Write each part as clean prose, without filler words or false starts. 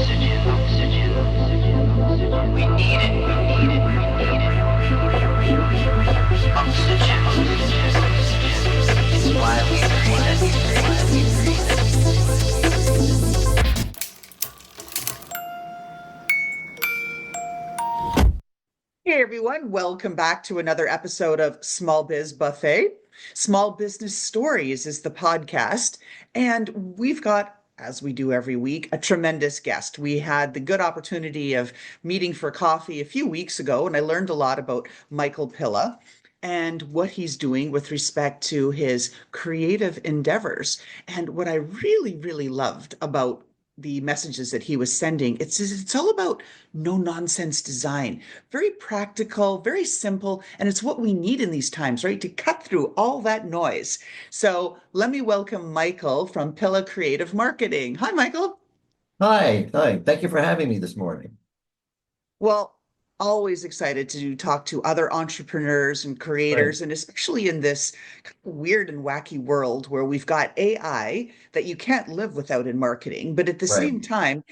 We need it. Oxygen. Why we Hey everyone, welcome back to another episode of Small Biz Buffet. Small Business Stories is the podcast, and we've got, as we do every week, a tremendous guest. We had the good opportunity of meeting for coffee a few weeks ago, and I learned a lot about Michael Pilla and what he's doing with respect to his creative endeavors. And what I really, really loved about the messages that he was sending, it's all about no nonsense design, very practical, very simple, and it's what we need in these times, right? To cut through all that noise. So let me welcome Michael from Pilla Creative Marketing. Hi, Michael. Hi, hi. Thank you for having me this morning. Well, always excited to talk to other entrepreneurs and Right, creators, and especially in this kind of weird and wacky world where we've got AI that you can't live without in marketing, but at the right. same time,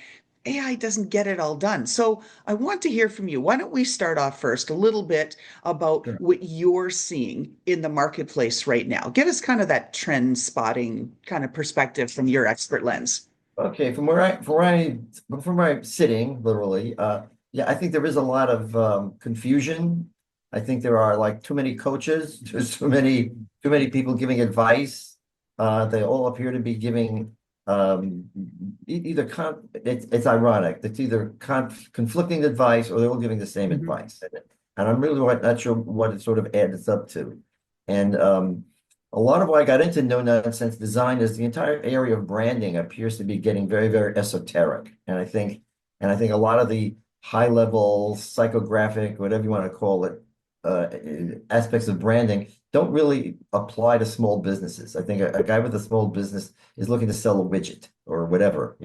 AI doesn't get it all done. So I want to hear from you. Why don't we start off first a little bit about Sure. what you're seeing in the marketplace right now? Give us kind of that trend spotting kind of perspective from your expert lens. Okay, from where I'm sitting, literally, yeah, I think there is a lot of confusion. I think there are like too many coaches, there's too many people giving advice. They all appear to be giving either it's ironic. It's either conflicting advice or they're all giving the same Mhm. advice. And I'm really not sure what it sort of adds up to. And a lot of why I got into no nonsense design is the entire area of branding appears to be getting very, very esoteric. And I think a lot of the high level psychographic, whatever you want to call it, uh, aspects of branding don't really apply to small businesses. I think a guy with a small business is looking to sell a widget or whatever,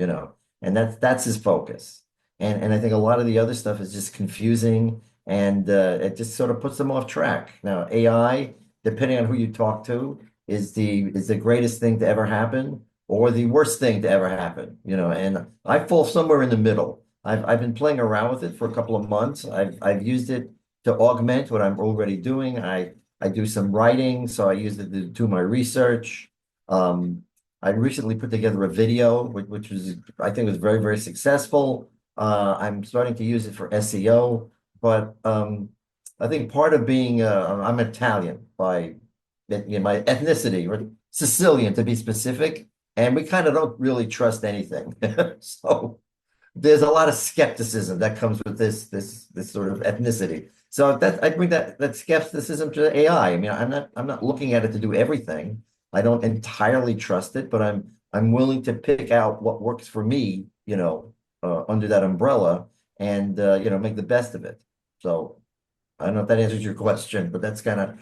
and that's his focus. And I think a lot of the other stuff is just confusing and it just sort of puts them off track. Now, AI, depending on who you talk to, is the greatest thing to ever happen or the worst thing to ever happen, and I fall somewhere in the middle. I've been playing around with it for a couple of months. I've used it to augment what I'm already doing. I do some writing, so I use it to do my research. I recently put together a video, which was I think was very, very successful. I'm starting to use it for SEO, but I think part of being I'm Italian by my ethnicity, or Sicilian to be specific, and we kind of don't really trust anything. So there's a lot of skepticism that comes with this sort of ethnicity. So that I bring that skepticism to AI. I mean, I'm not looking at it to do everything. I don't entirely trust it, but I'm willing to pick out what works for me, under that umbrella and make the best of it. So I don't know if that answers your question, but that's kind of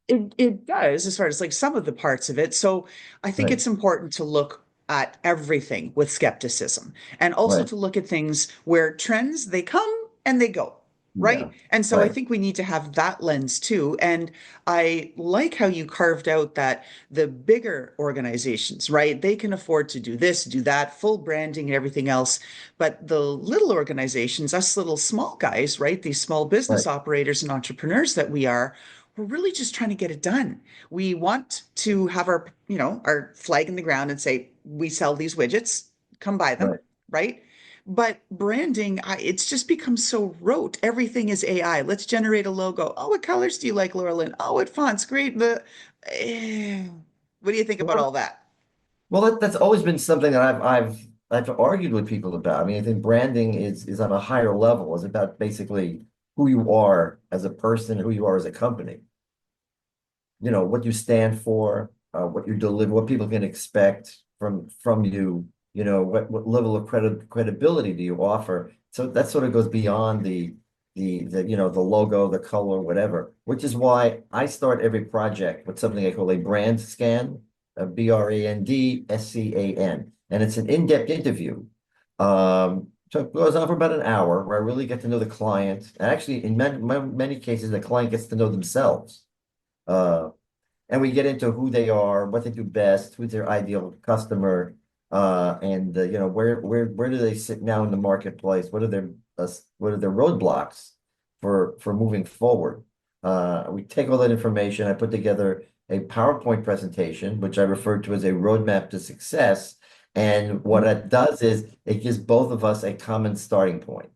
It does, as far as like some of the parts of it. So I think right, it's important to look at everything with skepticism and also right. to look at things where trends, they come and they go, Yeah, right? And so I right, think we need to have that lens too. And I like how you carved out that the bigger organizations, right? They can afford to do this, do that, full branding and everything else. But the little organizations, us little small guys, right? These small business right, operators and entrepreneurs that we are, we're really just trying to get it done. We want to have our flag in the ground and say, we sell these widgets, come buy them, right. right? But branding, it's just become so rote. Everything is AI. Let's generate a logo. Oh, what colors do you like, Laurelyn? Oh, what fonts? Great. What do you think about Well, all that? well, that's always been something that I've argued with people about. I mean, I think branding is on a higher level. It's about basically who you are as a person, who you are as a company. What you stand for, what you deliver, what people can expect from you. What level of credibility do you offer? So that sort of goes beyond the logo, the color, whatever. Which is why I start every project with something I call a brand scan, a BRANDSCAN, and it's an in-depth interview. So it goes on for about an hour where I really get to know the client. And actually, in many cases, the client gets to know themselves. Uh, and we get into who they are, what they do best, who's their ideal customer. And where do they sit now in the marketplace? What are their roadblocks for moving forward? We take all that information. I put together a PowerPoint presentation, which I refer to as a roadmap to success. And what it does is it gives both of us a common starting point,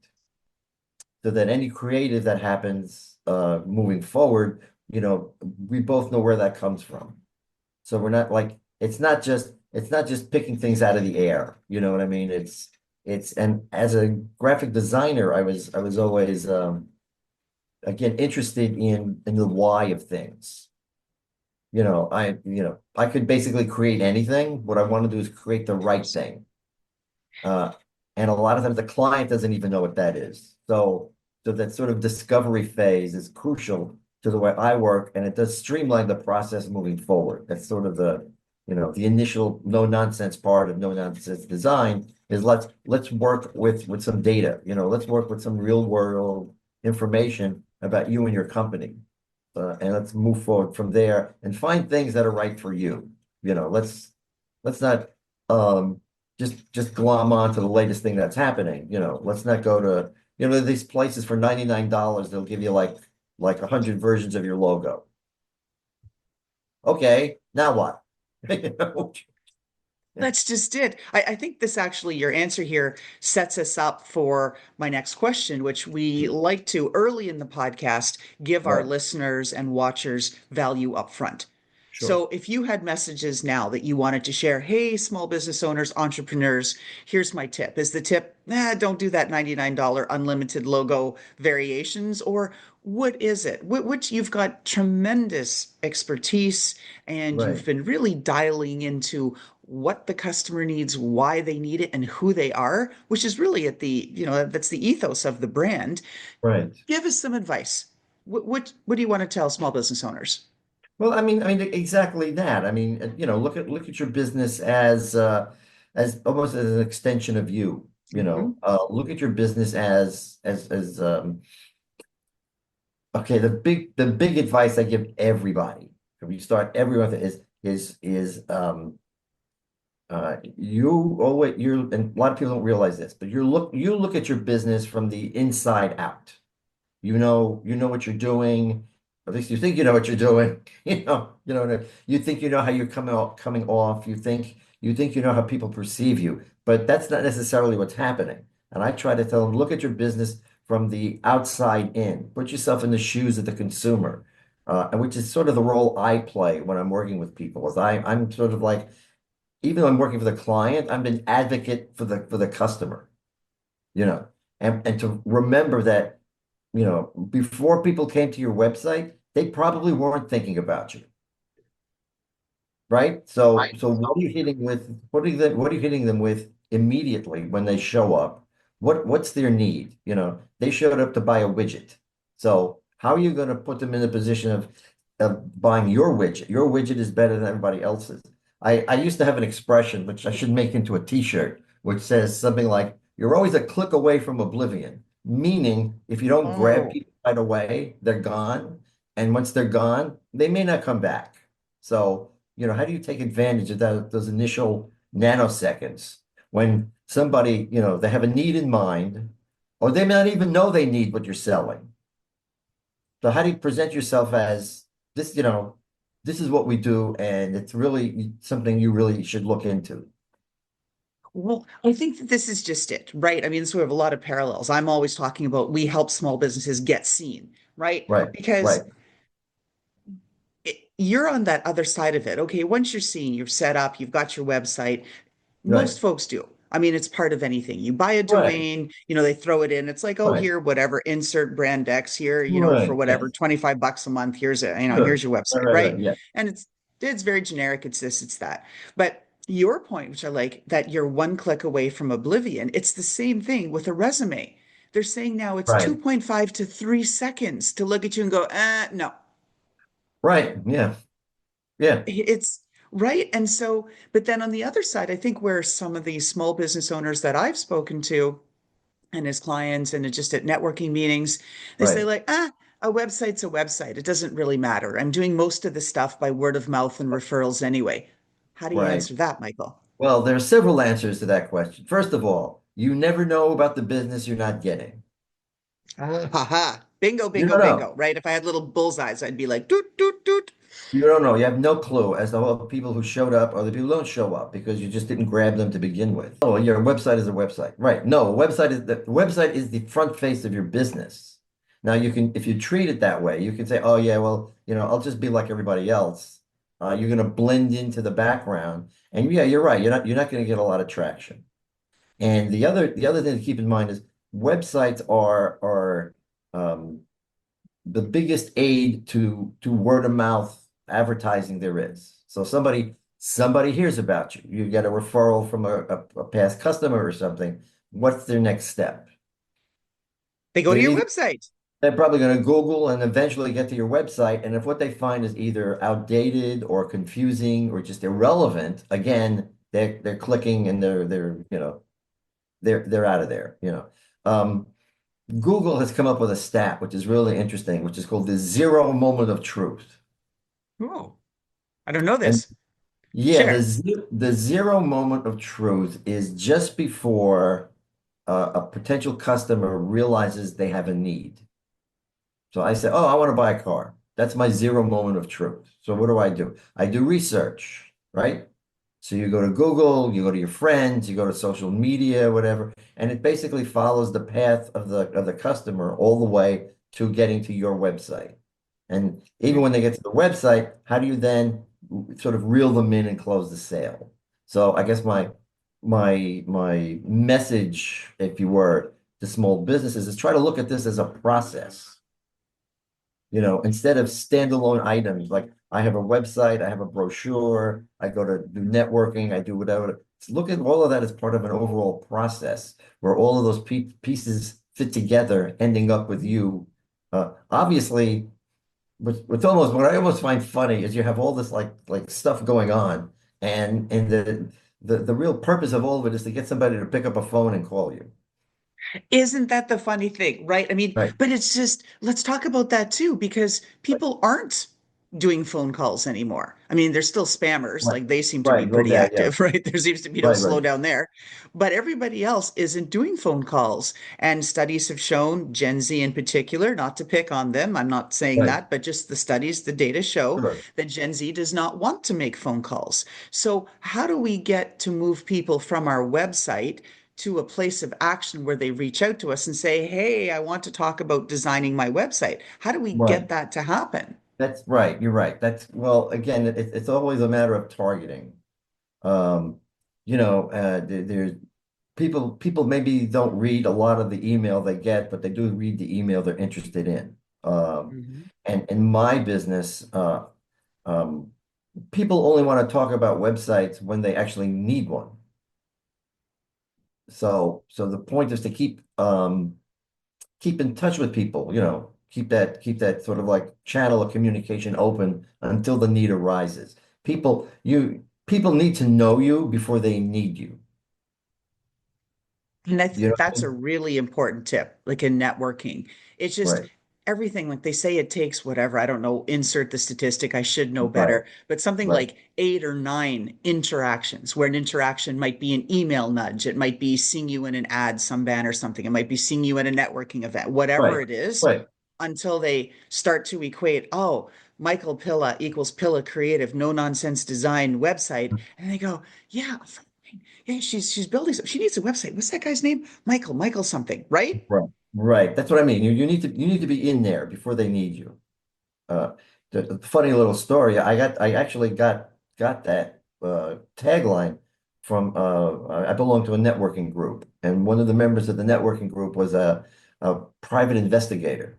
so that any creative that happens moving forward, we both know where that comes from. So we're not like it's not just picking things out of the air. You know what I mean? And as a graphic designer, I was always again interested in the why of things. I could basically create anything. What I want to do is create the right thing. Uh, and a lot of times the client doesn't even know what that is. So that sort of discovery phase is crucial to the way I work, and it does streamline the process moving forward. That's sort of the initial no nonsense part of no nonsense design is let's work with some data. Let's work with some real world information about you and your company, and let's move forward from there and find things that are right for you. Let's not um just glom on to the latest thing that's happening. Let's not go to these places for $99. They'll give you like 100 versions of your logo. Okay, now what? You know? That's just it. I think this actually, your answer here sets us up for my next question, which we like to early in the podcast give our Right, listeners and watchers value up front. sure. So if you had messages now that you wanted to share, hey, small business owners, entrepreneurs, here's my tip. Is the tip, don't do that $99 unlimited logo variations? Or what is it? Which you've got tremendous expertise and you've Right, been really dialing into what the customer needs, why they need it, and who they are, which is really that's the ethos of the brand. right. Give us some advice. What do you want to tell small business owners? Well, I mean exactly that. I mean, look at your business as almost as an extension of you. Mhm. Look at your business as okay. The big advice I give everybody, if you start everyone is you always you're and a lot of people don't realize this, but you look at your business from the inside out. You know what you're doing. At least you think you know what you're doing. You think you know how you're coming off. You think you know how people perceive you, but that's not necessarily what's happening. And I try to tell them, look at your business from the outside in. Put yourself in the shoes of the consumer, and which is sort of the role I play when I'm working with people. Is I'm sort of like, even though I'm working for the client, I'm an advocate for the customer. You know, and to remember that before people came to your website, they probably weren't thinking about you, right? So what are you hitting with? What are you hitting them with immediately when they show up? What's their need? They showed up to buy a widget. So how are you going to put them in a position of buying your widget? Your widget is better than everybody else's. I used to have an expression which I should make into a t-shirt, which says something like, "You're always a click away from oblivion." Meaning, if you don't grab Oh, people right away, they're gone. And once they're gone, they may not come back. So, how do you take advantage of those initial nanoseconds when somebody, they have a need in mind, or they may not even know they need what you're selling. So how do you present yourself as this, this is what we do, and it's really something you really should look into. well, I think that this is just it, right? I mean, so we have a lot of parallels. I'm always talking about we help small businesses get seen, right? Right, Because right, you're on that other side of it. Okay, once you're seen, you're set up, you've got your website. right, Most folks do. I mean, it's part of anything. You buy a right, domain, they throw it in. It's like, oh, right, here, whatever, insert brand X here, for right, whatever, yes, 25 bucks a month. sure. Here's your Right, website, right, right? right, yeah, And it's very generic. It's this, it's that. But your point, which I like, that you're one click away from oblivion, it's the same thing with a resume. They're saying now it's right, 2.5 to 3 seconds to look at you and go, no, right, yeah, yeah, it's right. And so, but then on the other side, I think where some of these small business owners that I've spoken to and as clients and just at networking meetings, they say right, like, a website's a website. It doesn't really matter. I'm doing most of the stuff by word of mouth and referrals anyway. How do you right. answer that, Michael? Well, there are several answers to that question. First of all, you never know about the business you're not getting. Haha. Bingo, You bingo, don't know. bingo, right? If I had little bullseyes, I'd be like, doot, doot, doot. You don't know. You have no clue as to all the people who showed up or the people who don't show up because you just didn't grab them to begin with. Oh, your website is a website. Right. No, a website is the website is the front face of your business. Now you can, if you treat it that way, you can say, oh yeah, well, I'll just be like everybody else. You're going to blend into the background. And yeah, you're right. You're not going to get a lot of traction. And the other thing to keep in mind is websites are the biggest aid to word of mouth advertising there is. So somebody hears about you. You get a referral from a past customer or something. What's their next step? They go to They're your either website. they're probably going to Google and eventually get to your website. And if what they find is either outdated or confusing or just irrelevant, again, they're clicking and they're out of there. Google has come up with a stat which is really interesting, which is called the zero moment of truth. Oh, I don't know And this. yeah, Share. the zero moment of truth is just before a potential customer realizes they have a need. So I say, oh, I want to buy a car. That's my zero moment of truth. So what do? I do research, right? So you go to Google, you go to your friends, you go to social media, whatever, and it basically follows the path of the customer all the way to getting to your website. And even when they get to the website, how do you then sort of reel them in and close the sale? So I guess my message, if you were, to small businesses is try to look at this as a process. Instead of standalone items, like I have a website, I have a brochure, I go to do networking, I do whatever. Look at all of that as part of an overall process where all of those pieces fit together, ending up with you. Obviously, what I almost find funny is you have all this like stuff going on, and the real purpose of all of it is to get somebody to pick up a phone and call you. Isn't that the funny thing, right? I mean, Right, but it's just, let's talk about that too, because people aren't doing phone calls anymore. I mean, there's still spammers, right, like they seem to be right. Go pretty there, yeah, active, right? There seems to be no right, right, slowdown there. But everybody else isn't doing phone calls. And studies have shown, Gen Z in particular, not to pick on them, I'm not saying right. that, but just the studies, the data show Sure. that Gen Z does not want to make phone calls. So, how do we get to move people from our website to a place of action where they reach out to us and say, hey, I want to talk about designing my website? How do we Right. get that to happen? That's right. You're right. Well, again, it's always a matter of targeting. Um, there's people maybe don't read a lot of the email they get, but they do read the email they're interested in. Mhm. And in my business, um, people only want to talk about websites when they actually need one. So the point is to keep in touch with people, keep that sort of like channel of communication open until the need arises. People need to know you before they need you. And I You know think what I that's a mean? really important tip, like in networking. It's just Right, everything, like they say it takes whatever, I don't know, insert the statistic, I should know right, better, but something right, like 8 or 9 interactions, where an interaction might be an email nudge, it might be seeing you in an ad, some ban or something, it might be seeing you at a networking event, whatever right, it is, right, until they start to equate, oh, Michael Pilla equals Pilla Creative, no nonsense design website. And they go, yeah, yeah, she's building some, she needs a website. What's that guy's name? Michael something, right? right, right. That's what I mean. You need to be in there before they need you. Uh, the funny little story. I actually got that tagline from I belong to a networking group, and one of the members of the networking group was a private investigator.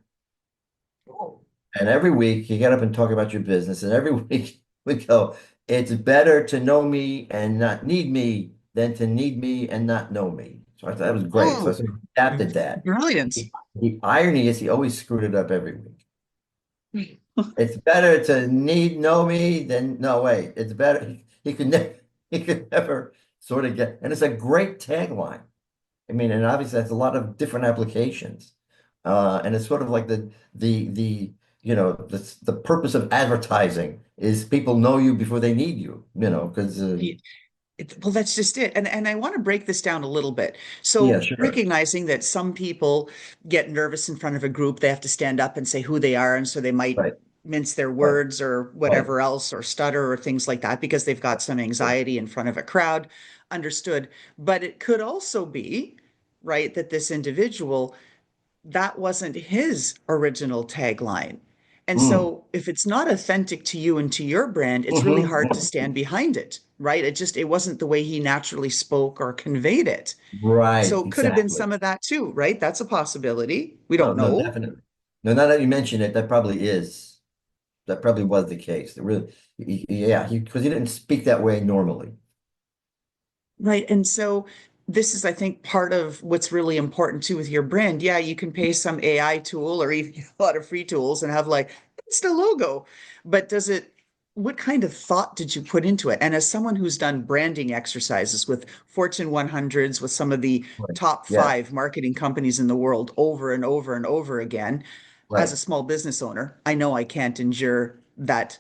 Oh. And every week you get up and talk about your business, and every week we go, it's better to know me and not need me than to need me and not know me. So I thought that was great. So I Oh, sort of adapted that. brilliant. The irony is he always screwed it up every week. It's better to need know me than no wait. It's better he could never he could never sort of get, and it's a great tagline. I mean, and obviously that's a lot of different applications. And it's sort of like the the purpose of advertising is people know you before they need you, because Well, that's just it. And I want to break this down a little bit. Yeah, So sure. recognizing that some people get nervous in front of a group, they have to stand up and say who they are, and so they might Right, mince their right, words or right. whatever else, or stutter or things like that because they've got some Sure. anxiety in front of a crowd. Understood. But it could also be, right, that this individual, that wasn't his original tagline. And Mm. so if it's not authentic to you and to your brand, it's really hard to stand behind it, right? It wasn't the way he naturally spoke or conveyed it. Right, So it could have been exactly. some of that too, right? That's a possibility. We No, don't no, know. definitely. No, now that you mention it, that probably is. That probably was the case. It really, yeah, because he didn't speak that way normally. Right. And so this is, I think, part of what's really important too with your brand. Yeah, you can pay some AI tool or even a lot of free tools and have like, it's the logo. But what kind of thought did you put into it? And as someone who's done branding exercises with Fortune 100s, with some of the Right. top Yeah, five marketing companies in the world over and over and over again, as right, a small business owner, I know I can't endure that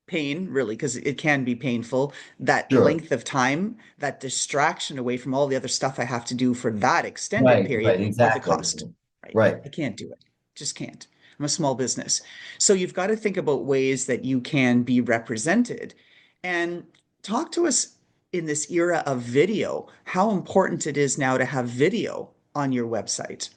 pain, really, because it can be painful, that sure. length of time, that distraction away from all the other stuff I have to do for that extended Right, period, right, or the exactly. cost, right? Right. I can't do it. Just can't. I'm a small business. So you've got to think about ways that you can be represented and talk to us in this era of video, how important it is now to have video on your website.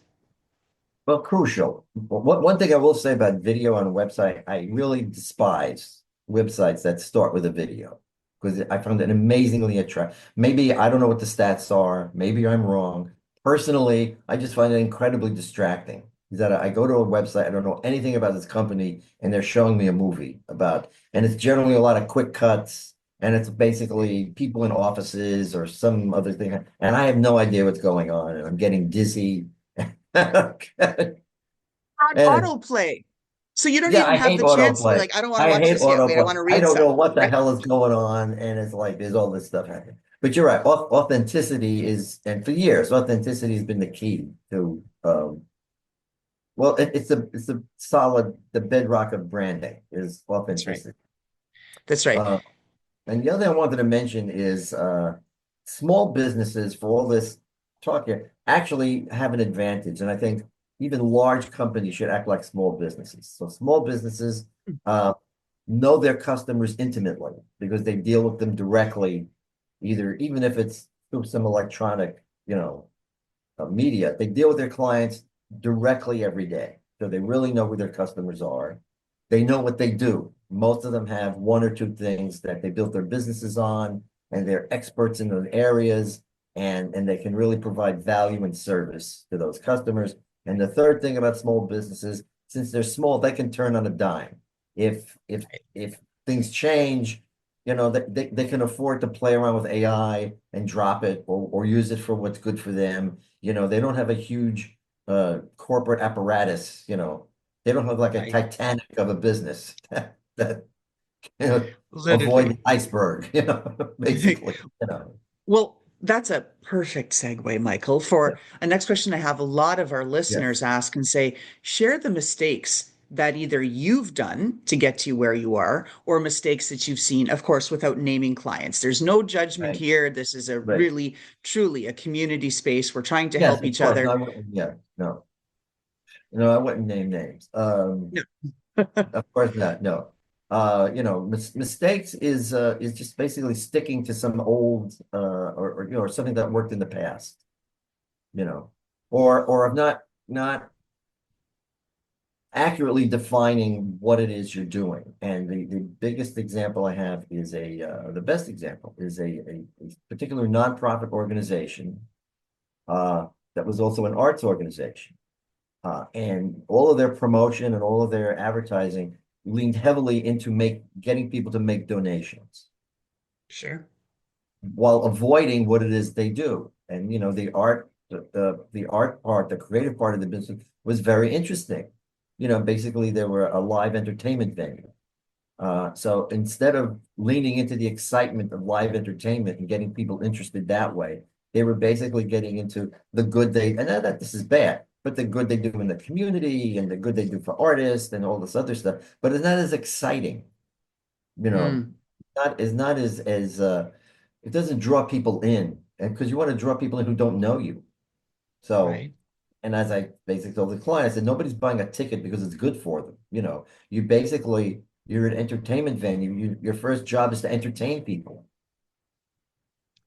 Well, crucial. One thing I will say about video on a website, I really despise websites that start with a video because I found it amazingly attractive. Maybe I don't know what the stats are. Maybe I'm wrong. Personally, I just find it incredibly distracting. Is that I go to a website, I don't know anything about this company, and they're showing me a movie about, and it's generally a lot of quick cuts, and it's basically people in offices or some other thing, and I have no idea what's going on, and I'm getting dizzy. Okay. On And autoplay. So you don't yeah, even I have hate the chance to be autoplay. like, I don't want to I watch hate this yet. Wait, I autoplay. want to I read don't some, know what the right? hell is going on, and it's like there's all this stuff happening. But you're right. Authenticity is, and for years, authenticity has been the key to. Well, it's a solid the bedrock of branding is That's right. authenticity. That's right. Uh, and the other thing I wanted to mention is small businesses for all this talk here actually have an advantage. And I think even large companies should act like small businesses. So small businesses uh, know their customers intimately because they deal with them directly, either even if it's through some electronic, media, they deal with their clients directly every day. So they really know who their customers are. They know what they do. Most of them have one or two things that they built their businesses on, and they're experts in those areas, and they can really provide value and service to those customers. And the third thing about small businesses, since they're small, they can turn on a dime. If things change, they can afford to play around with AI and drop it or use it for what's good for them. They don't have a huge corporate apparatus, they don't have like a Right. Titanic of a business that avoid Literally. the iceberg, basically, Well, that's a perfect segue, Michael, Yeah. for a next question I have. A lot of our listeners Yes, ask and say, share the mistakes that either you've done to get to where you are or mistakes that you've seen, of course, without naming clients. There's no judgment right, here. This is a right. really, truly a community space. We're trying to Yes, help of each course. No, other. yeah, no, no, I wouldn't name names. No. Of course not. No. Mistakes is just basically sticking to some old or something that worked in the past, you know, or of not accurately defining what it is you're doing. And the biggest example I have is the best example is a particular nonprofit organization that was also an arts organization. And all of their promotion and all of their advertising leaned heavily into getting people to make donations Sure. while avoiding what it is they do. And the art part, the creative part of the business was very interesting. Basically they were a live entertainment venue. So instead of leaning into the excitement of live entertainment and getting people interested that way, they were basically getting into the good and not that this is bad, but the good they do in the community and the good they do for artists and all this other stuff. But it's not as exciting, you know, Mm. not as it doesn't draw people in, and because you want to draw people in who don't know you. So, Right. and as I basically told the client, I said, nobody's buying a ticket because it's good for them. You basically, you're an entertainment venue. Your first job is to entertain people,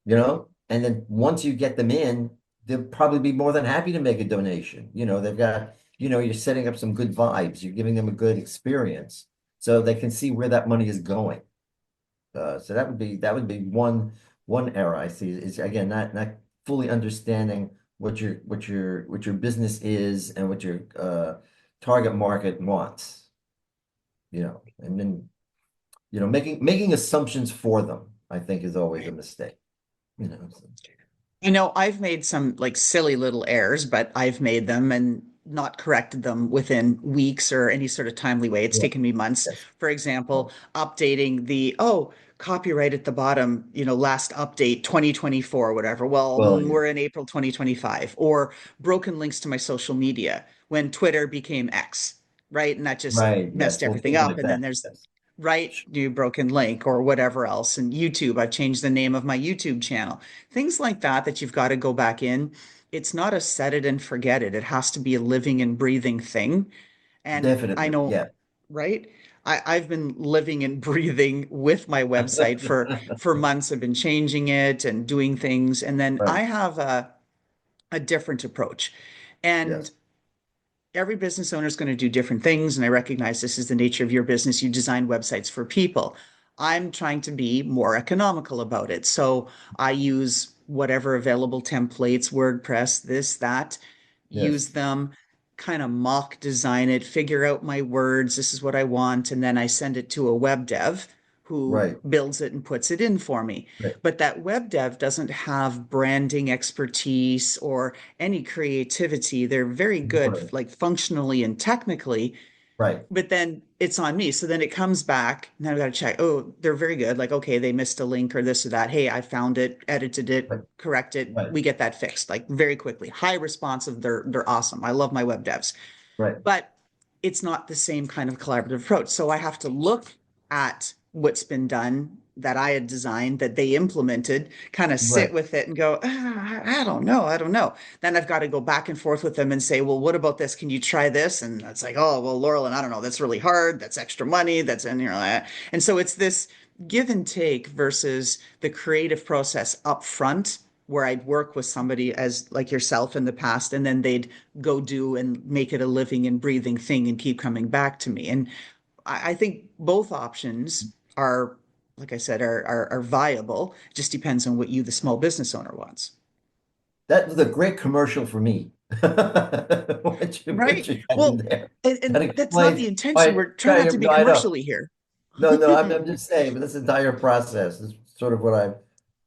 and then once you get them in, they'll probably be more than happy to make a donation. They've got, you're setting up some good vibes. You're giving them a good experience so they can see where that money is going. So that would be one error I see is again not fully understanding what your business is and what your target market wants, and then making assumptions for them, I think is always a Right. mistake. So, I know I've made some like silly little errors, but I've made them and not corrected them within weeks or any sort of timely way. It's yeah, taken me months. yes, For right. example, updating copyright at the bottom, last update 2024 or whatever. Well, Well, yeah, we're in April 2025, or broken links to my social media when Twitter became X, right? And that just right, messed yes, well, everything things up. like And then that, there's yes. right new broken link or whatever else. And YouTube, I've changed the name of my YouTube channel. Things like that you've got to go back in. It's not a set it and forget it. It has to be a living and breathing thing. And I Definitely, know, yeah. right? I've been living and breathing with my website for months. I've been changing it and doing things. And then Right, I have a different approach. And yes, every business owner is going to do different things. And I recognize this is the nature of your business. You design websites for people. I'm trying to be more economical about it. So I use whatever available templates, WordPress, this, that, use yes, them, kind of mock design it, figure out my words. This is what I want. And then I send it to a web dev who right, builds it and puts it in for me. right, But that web dev doesn't have branding expertise or any creativity. They're very good, right, like functionally and technically, right, but then it's on me. So then it comes back. Now I got to check. Oh, they're very good. Like, okay, they missed a link or this or that. Hey, I found it, edited it, right, correct it. right, We get that fixed like very quickly. High responsive. They're awesome. I love my web devs, right, but it's not the same kind of collaborative approach. So I have to look at what's been done that I had designed that they implemented, kind of sit right, with it and go, I don't know. I don't know. Then I've got to go back and forth with them and say, well, what about this? Can you try this? And it's like, oh, well, Laurel, and I don't know. That's really hard. That's extra money. That's in here. And so it's this give and take versus the creative process up front where I'd work with somebody as like yourself in the past, and then they'd go do and make it a living and breathing thing and keep coming back to me. And I think both options are, like I said, are viable. It just depends on what you, the small business owner, wants. That was a great commercial for me. What Right. you had in Well, there. and That that's not explains the intention. why, We're trying not to be no, I know. commercially here. No, no, I'm just saying, but this entire process is sort of what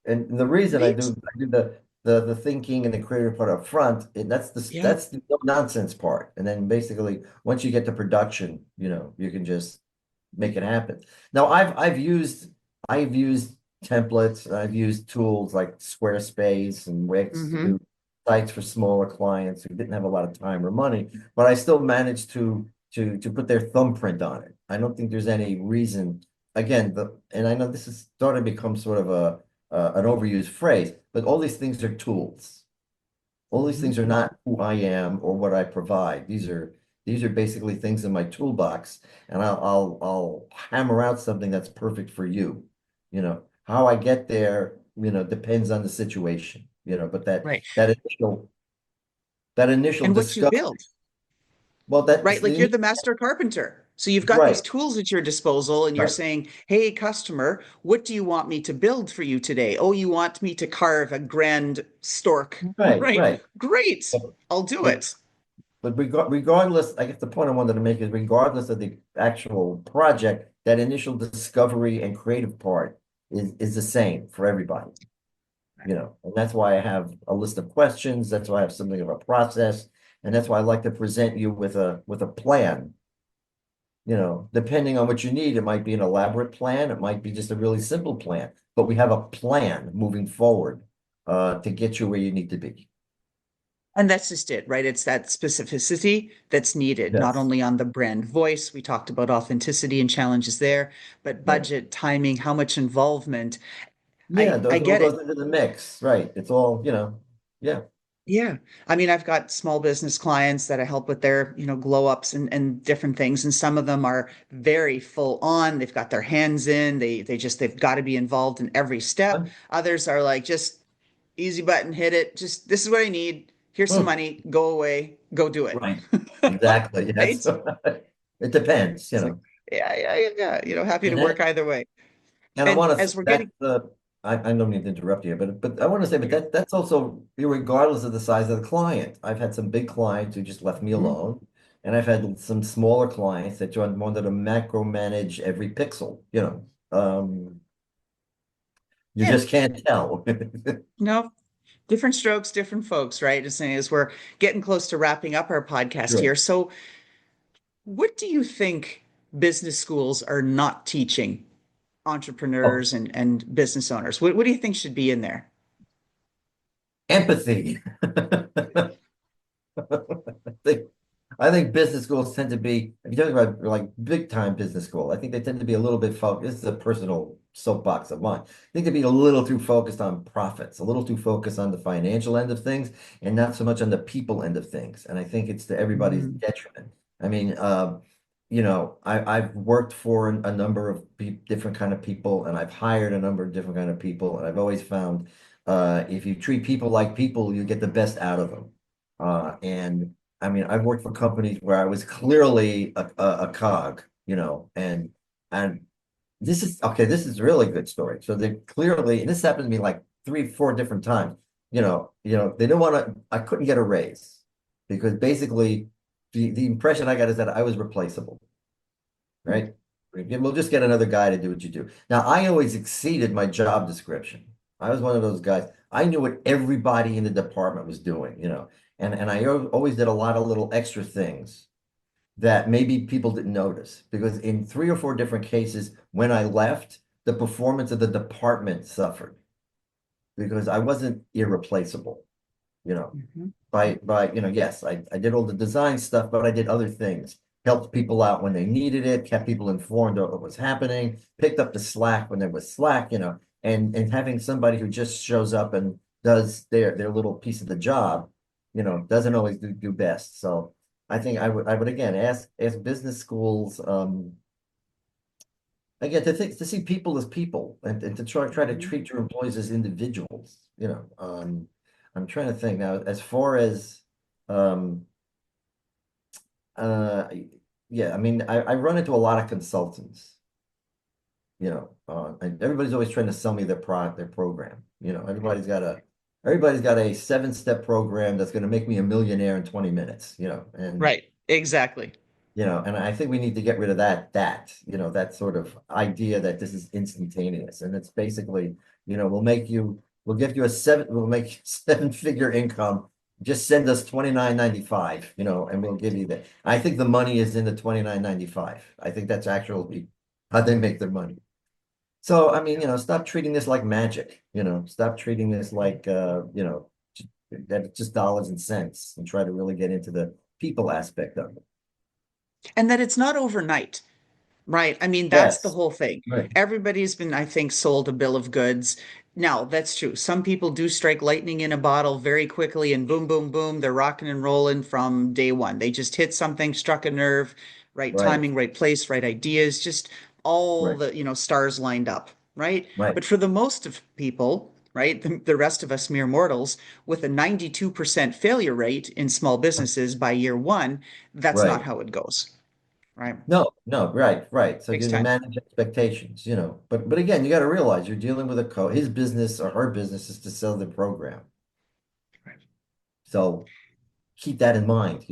and the reason I Right? do, I do the thinking and the creative part up front, and Yeah. that's the no nonsense part. And then basically, once you get to production, you can just make it happen. Now, I've used templates, I've used tools like Squarespace and Wix to Hmm. do sites for smaller clients who didn't have a lot of time or money, but I still managed to put their thumbprint on it. I don't think there's any reason. Again, and I know this is starting to become sort of an overused phrase, but all these things are tools. All these Hmm. things are not who I am or what I provide. These are basically things in my toolbox, and I'll hammer out something that's perfect for you. How I get there, depends on the situation. But that Right. that initial that initial And what you discovery, build, well, that's right? Like the you're the master carpenter. So you've got these right, tools at your disposal and you're right, saying, hey, customer, what do you want me to build for you today? Oh, you want me to carve a grand stork, right, right? right. Great. But I'll do but it. regardless, I guess the point I wanted to make is regardless of the actual project, that initial discovery and creative part is the same for everybody. And that's why I have a list of questions. That's why I have something of a process, and that's why I like to present you with a plan. Depending on what you need, it might be an elaborate plan, it might be just a really simple plan, but we have a plan moving forward to get you where you need to be. And that's just it, right? It's that specificity that's needed, not Yes, only on the brand voice. We talked about authenticity and challenges there, but right, budget, timing, how much involvement. Yeah, I those all get it. goes into the mix, right? It's all, yeah. Yeah. I mean, I've got small business clients that I help with their, glow ups and different things. And some of them are very full on. They've got their hands in. They've got to be involved in every step. I'm- Others are like, just easy button, hit it. Just this is what I need. Here's some mm, money. Go away. Go do it. right. Exactly. Yes. Right? It depends, It's like, yeah, yeah, yeah, yeah. Happy to And work that, either way. and I And want to as we're that's getting, the I don't mean to interrupt you, but I want to say, but that's also regardless of the size of the client. I've had some big clients who just left me Mhm. alone, and I've had some smaller clients that wanted to macro manage every pixel. You Yeah, just can't tell. no, different strokes, different folks, right? As we're getting close to wrapping up our podcast here. Sure. So, what do you think business schools are not teaching Oh, entrepreneurs and business owners? What do you think should be in there? empathy. think I think business schools tend to be, if you're talking about like big time business school, I think they tend to be a little bit focused. This is a personal soapbox of mine. I think they'd be a little too focused on profits, a little too focused on the financial end of things, and not so much on the people end of things. And I think it's to everybody's Mm, detriment. I mean, I've worked for a number of different kind of people, and I've hired a number of different kind of people, and I've always found if you treat people like people, you get the best out of them. And I mean, I've worked for companies where I was clearly a cog, and this is okay. This is a really good story. So they clearly, and this happened to me like 3, 4 different times. They didn't want to. I couldn't get a raise because basically, the impression I got is that I was replaceable, right? We'll just get another guy to do what you do. Now, I always exceeded my job description. I was one of those guys. I knew what everybody in the department was doing, and I always did a lot of little extra things that maybe people didn't notice because in 3 or 4 different cases, when I left, the performance of the department suffered because I wasn't irreplaceable, you know mhm. yes, I did all the design stuff, but I did other things. Helped people out when they needed it, kept people informed of what was happening, picked up the slack when there was slack, and having somebody who just shows up and does their little piece of the job, doesn't always do best. So I think I would again ask business schools again to see people as people and to try to Mhm. treat your employees as individuals. I'm trying to think now as far as um uh yeah, I mean I run into a lot of consultants, and everybody's always trying to sell me their product, their program. Everybody's got a 7-step program that's going to make me a millionaire in 20 minutes, and Right, exactly. and I think we need to get rid of that sort of idea that this is instantaneous. And it's basically, we'll give you we'll make 7-figure income. Just send us 29.95, and we'll give you that. I think the money is in the 29.95. I think that's actually how they make their money. So, I mean, stop treating this like magic, stop treating this like, that it's just dollars and cents and try to really get into the people aspect of it. And that it's not overnight. Right. I mean, that's the Yes. whole thing. Right. Everybody's been, I think, sold a bill of goods. Now, that's true. Some people do strike lightning in a bottle very quickly and boom, boom, boom, they're rocking and rolling from day one. They just hit something, struck a nerve, right Right. timing, right place, right ideas, just all Right. the, stars lined up, right? Right. But for the most of people, right, the rest of us mere mortals, with a 92% failure rate in small businesses by year one, that's not Right. how it goes, right? No, no, right, right. So Takes you time. manage expectations, but again, you got to realize you're dealing with his business or her business is to sell the program. Right. So keep that in mind.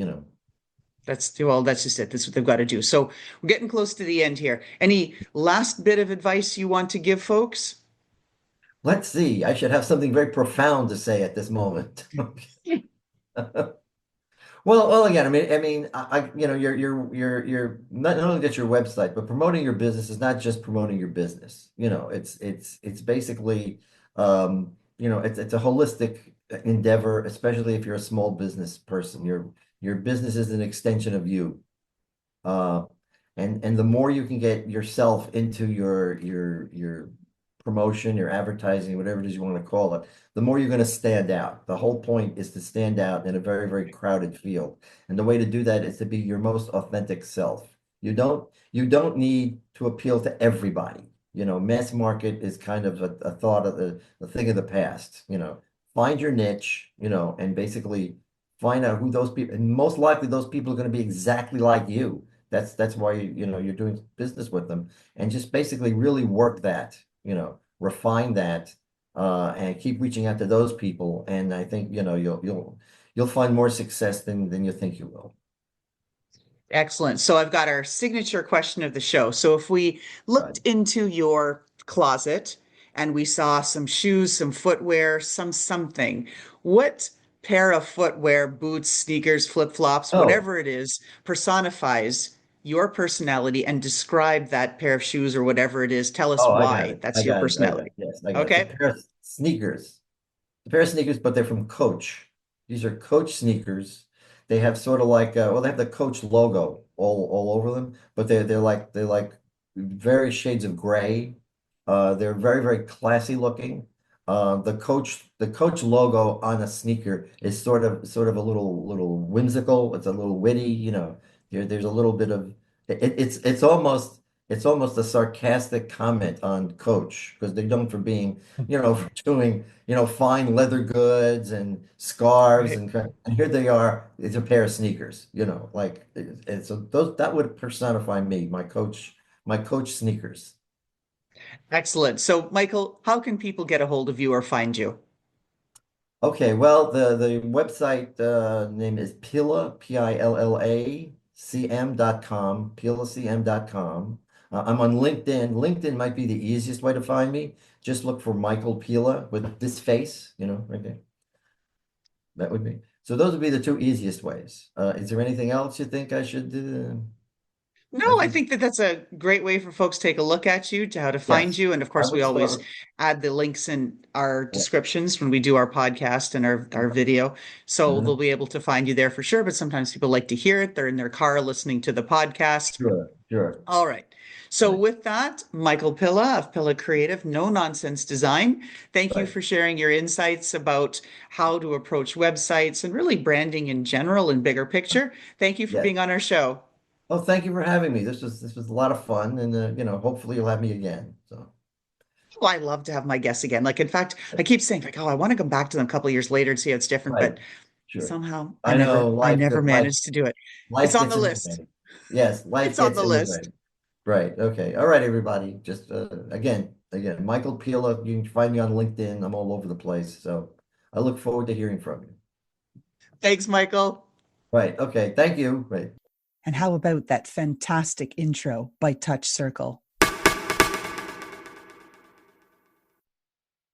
That's just it. That's what they've got to do. So we're getting close to the end here. Any last bit of advice you want to give folks? Let's see. I should have something very profound to say at this moment. Well, again, you're not only get your website, but promoting your business is not just promoting your business. It's basically, it's a holistic endeavor, especially if you're a small business person. Your business is an extension of you. Uh, and the more you can get yourself into your promotion, your advertising, whatever it is you want to call it, the more you're going to stand out. The whole point is to stand out in a very, very crowded field. And the way to do that is to be your most authentic self. You don't need to appeal to everybody. Mass market is kind of a thought of the thing of the past. Find your niche, and basically find out who those people, and most likely those people are going to be exactly like you. That's why you're doing business with them, and just basically really work that, refine that, and keep reaching out to those people. And I think you'll find more success than you think you will. Excellent. So I've got our signature question of the show. So if we looked Right. into your closet and we saw some shoes, some footwear, something, what pair of footwear, boots, sneakers, flip-flops, Oh, whatever it is, personifies your personality and describe that pair of shoes or whatever it is? Tell us oh, I got why it. I that's your got it. I got it. personality. Yes, I got it. It's a Okay. pair of sneakers. A pair of sneakers, but they're from Coach. These are Coach sneakers. They have sort of like well, they have the Coach logo all over them, but they're like very shades of gray. They're very, very classy looking. The Coach logo on a sneaker is sort of a little whimsical. It's a little witty, there's a little bit of it's almost a sarcastic comment on Coach because they're known for being, for doing, fine leather goods and scarves Right. and here they are, it's a pair of sneakers, like and so those that would personify me, my Coach sneakers. Excellent. So, Michael, how can people get a hold of you or find you? Okay, well, the website name is Pilla, PILLACM.com, PillaCM.com. I'm on LinkedIn. LinkedIn might be the easiest way to find me. Just look for Michael Pilla with this face, right there. That would be. So those would be the two easiest ways. Is there anything else you think I should do? I No, I should, think that that's a great way for folks to take a look at you, to how to find yes, you. And of I course, we would start always with, add the links in our yeah. descriptions when we do our podcast and our video. So they'll Mhm. be able to find you there for sure. But sometimes people like to hear it. They're in their car listening to the podcast. Sure, sure. All right. So Right, with that, Michael Pilla of Pilla Creative, No Nonsense Design, thank you right. for sharing your insights about how to approach websites and really branding in general and bigger picture. Thank you for Yes. being on our show. Oh, thank you for having me. This was a lot of fun, and hopefully you'll have me again. So, Oh, I love to have my guests again. Like, in fact, I keep saying, like, oh, I want to come back to them a couple of years later and see how it's different, right, but sure. somehow I know I life never that life managed to do it. It's life on the gets in the list. way. Yes, life It's on gets the in the list. way. Right. Okay. All right, everybody. Just again, Michael Pila. You can find me on LinkedIn. I'm all over the place. So I look forward to hearing from you. Thanks, Michael. Right. Okay. Thank you. Right. And how about that fantastic intro by Touch Circle?